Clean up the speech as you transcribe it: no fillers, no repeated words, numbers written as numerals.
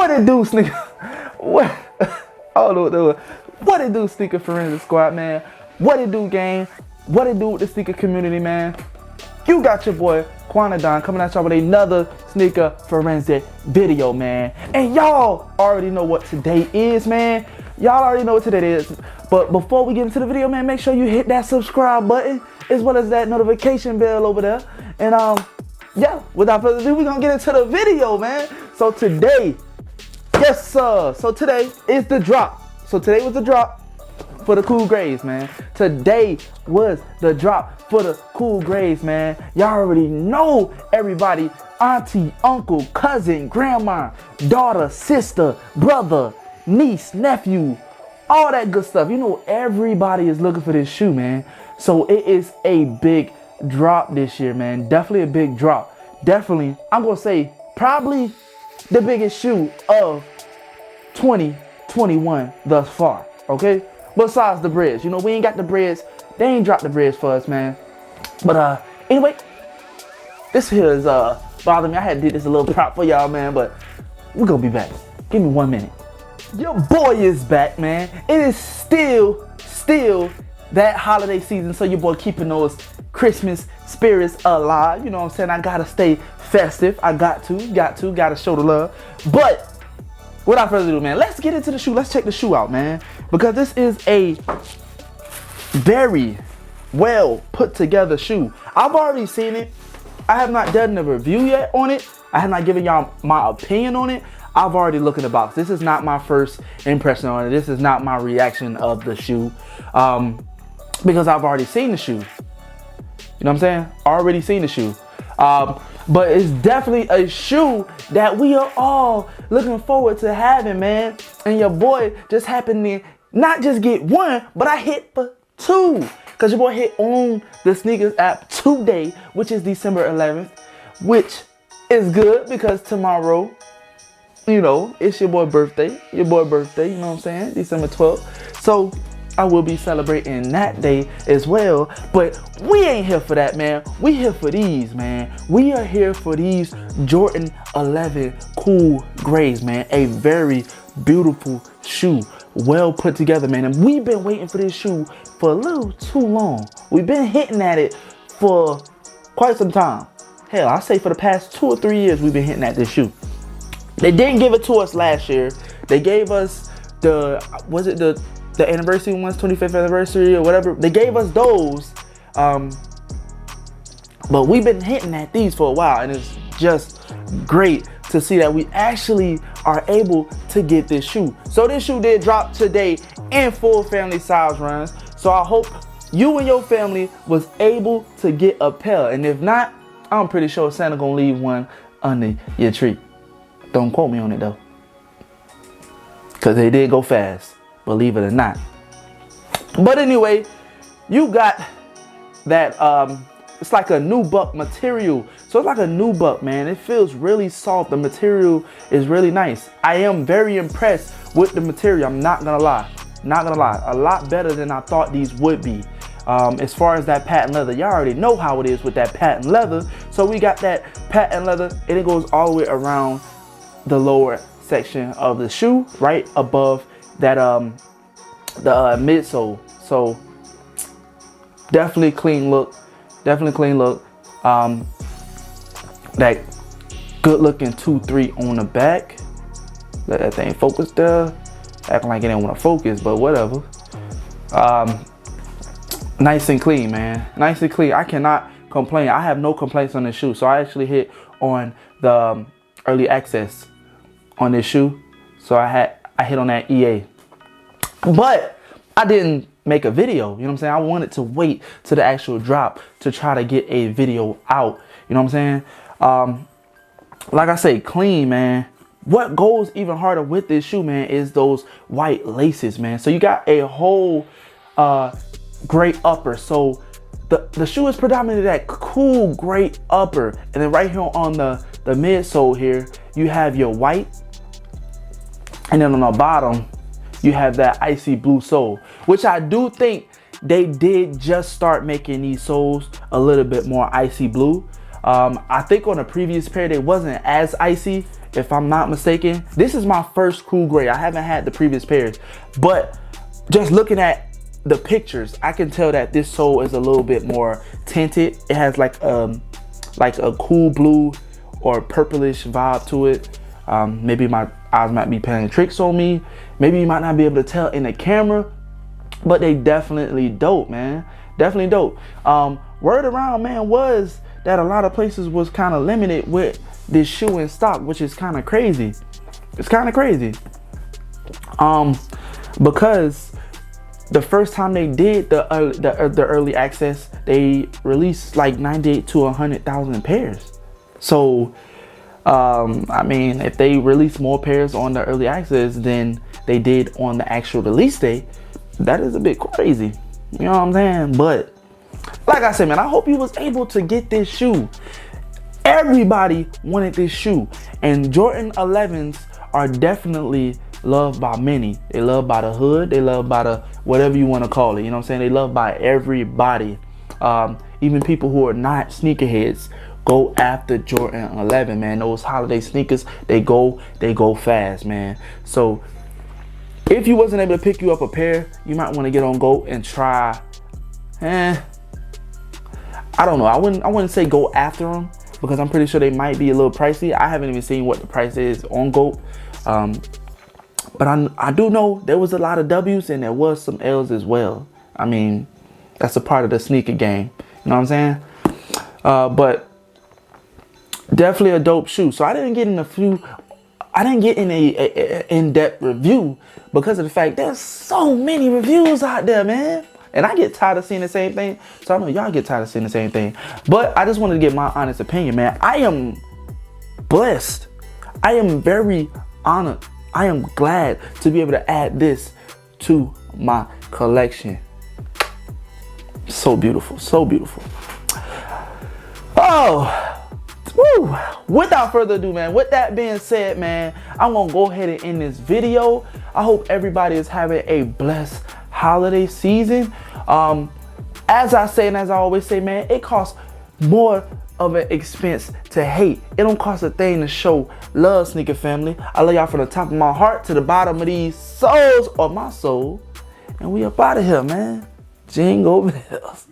What it do, sneaker? What? Oh, no. What it do, sneaker forensic squad, man? What it do, gang? What it do with the sneaker community, man? You got your boy Quanadon coming at y'all with another sneaker forensic video, man. And y'all already know what today is, man. Y'all already know what today is. But before we get into the video, man, make sure you hit that subscribe button as well as that notification bell over there. And yeah, without further ado, we're gonna get into the video, man. So today, yes sir, so today is the drop. So today was the drop for the cool grays, man. Today was the drop for the cool grays, man. Y'all already know everybody, auntie, uncle, cousin, grandma, daughter, sister, brother, niece, nephew, all that good stuff. You know, everybody is looking for this shoe, man. So it is a big drop this year, man. Definitely a big drop. Definitely, I'm gonna say probably the biggest shoe of 2021 thus far, okay? Besides the breads. You know, we ain't got the breads. They ain't dropped the breads for us, man. But anyway, this here is bothering me. I had to do this a little prop for y'all, man, but we're gonna be back. Give me 1 minute. Your boy is back, man. It is still that holiday season, so your boy keeping those Christmas spirits alive. You know what I'm saying? I gotta stay festive. I gotta show the love. But without further ado, man, let's get into the shoe. Let's check the shoe out, man, because this is a very well put together shoe. I've already seen it. I have not done a review yet on it. I have not given y'all my opinion on it. I've already looked at the box. This is not my first impression on it. This is not my reaction of the shoe, because I've already seen the shoe. You know what I'm saying? Already seen the shoe. But it's definitely a shoe that we are all looking forward to having, man. And your boy just happened to not just get one, but I hit for two. Because your boy hit on the sneakers app today, which is December 11th, which is good because tomorrow, you know, it's your boy birthday. You know what I'm saying? December 12th. So I will be celebrating that day as well, but we ain't here for that, man. We here for these, man. We are here for these Jordan 11 cool grays, man. A very beautiful shoe, well put together, man. And we've been waiting for this shoe for a little too long. We've been hitting at it for quite some time. Hell, I say for the past 2 or 3 years, we've been hitting at this shoe. They didn't give it to us last year. They gave us the anniversary ones, 25th anniversary or whatever. They gave us those, but we've been hitting at these for a while, and it's just great to see that we actually are able to get this shoe. So this shoe did drop today in full family size runs. So I hope you and your family was able to get a pair, and if not, I'm pretty sure Santa gonna leave one under your tree. Don't quote me on it though, because they did go fast, believe it or not. But anyway, you got that, it's like a nubuck material. So it's like a nubuck, man. It feels really soft. The material is really nice. I am very impressed with the material. I'm not gonna lie. A lot better than I thought these would be. As far as that patent leather, y'all already know how it is with that patent leather. So we got that patent leather, and it goes all the way around the lower section of the shoe, right above that the midsole. So definitely clean look. That good looking 2-3 on the back. Let that thing focus there. Acting like it didn't want to focus, but whatever. Nice and clean, man. Nice and clean. I cannot complain. I have no complaints on this shoe. So I actually hit on the early access on this shoe. So I hit on that EA. But I didn't make a video, you know what I'm saying? I wanted to wait to the actual drop to try to get a video out, you know what I'm saying? Like I say, clean, man. What goes even harder with this shoe, man, is those white laces, man. So you got a whole gray upper. So the shoe is predominantly that cool gray upper. And then right here on the midsole here, you have your white. And then on the bottom, you have that icy blue sole, which I do think they did just start making these soles a little bit more icy blue. I think on a previous pair, they wasn't as icy. if I'm not mistaken. This is my first cool gray. I haven't had the previous pairs, but just looking at the pictures, I can tell that this sole is a little bit more tinted. It has like a cool blue or purplish vibe to it. Maybe my eyes might be playing tricks on me. Maybe you might not be able to tell in the camera, but they definitely dope, man. Definitely dope. Word around, man, was that a lot of places was kind of limited with this shoe in stock, which is kind of crazy. It's kind of crazy. Because the first time they did the early access, they released like 98 to 100,000 pairs. So, I mean, if they release more pairs on the early access than they did on the actual release day, that is a bit crazy. You know what I'm saying? But like I said, man, I hope you was able to get this shoe. Everybody wanted this shoe, and Jordan 11s are definitely loved by many. They loved by the hood. They loved by the whatever you want to call it. You know what I'm saying? They loved by everybody. Even people who are not sneakerheads go after Jordan 11, man. Those holiday sneakers, they go fast, man. So if you wasn't able to pick you up a pair, you might want to get on GOAT and try. I don't know. I wouldn't say go after them, because I'm pretty sure they might be a little pricey. I haven't even seen what the price is on GOAT. But I do know there was a lot of W's and there was some L's as well. I mean, that's a part of the sneaker game. You know what I'm saying? But definitely a dope shoe. So I didn't get in a in-depth review because of the fact there's so many reviews out there, man. And I get tired of seeing the same thing. So I know y'all get tired of seeing the same thing. But I just wanted to get my honest opinion, man. I am blessed. I am very honored. I am glad to be able to add this to my collection. So beautiful. So beautiful. Oh, woo. Without further ado, man, with that being said, man, I'm going to go ahead and end this video. I hope everybody is having a blessed holiday season. As I say and as I always say, man, it costs more of an expense to hate. It don't cost a thing to show love, sneaker family. I love y'all from the top of my heart to the bottom of these soles of my soul. And we up out of here, man. Jingle bells.